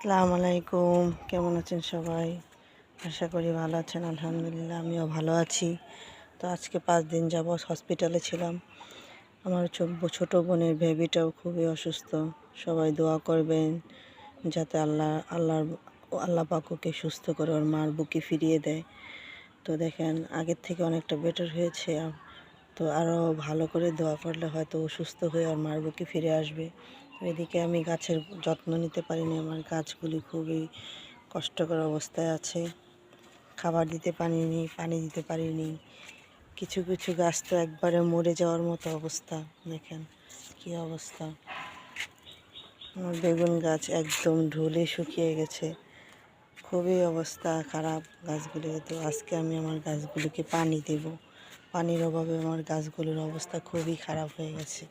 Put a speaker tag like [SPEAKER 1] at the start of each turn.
[SPEAKER 1] আসসালামু আলাইকুম, কেমন আছেন সবাই? আশা করি ভালো আছেন। আলহামদুলিল্লাহ আমিও ভালো আছি। তো আজকে 5 দিন যাবৎ হসপিটালে ছিলাম। আমার ছোট বোনের বেবিটাও খুবই অসুস্থ। সবাই দোয়া করবেন যাতে আল্লাহ পাক ওকে সুস্থ করে ওর মার বুকে ফিরিয়ে দেয়। তো দেখেন আগের থেকে অনেকটা বেটার হয়েছে। তো আরও ভালো করে দোয়া করলে হয়তো ও সুস্থ হয়ে ওর মার বুকে ফিরে আসবে। তো এদিকে আমি গাছের যত্ন নিতে পারিনি। আমার গাছগুলি খুবই কষ্টকর অবস্থায় আছে। খাবার দিতে পারিনি, পানি দিতে পারিনি। কিছু কিছু গাছ তো একবারে মরে যাওয়ার মতো অবস্থা। দেখেন কী অবস্থা। আমার বেগুন গাছ একদম ঢুলে শুকিয়ে গেছে। খুবই অবস্থা খারাপ গাছগুলির। তো আজকে আমি আমার গাছগুলিকে পানি দেব। পানির অভাবে আমার গাছগুলির অবস্থা খুবই খারাপ হয়ে গেছে।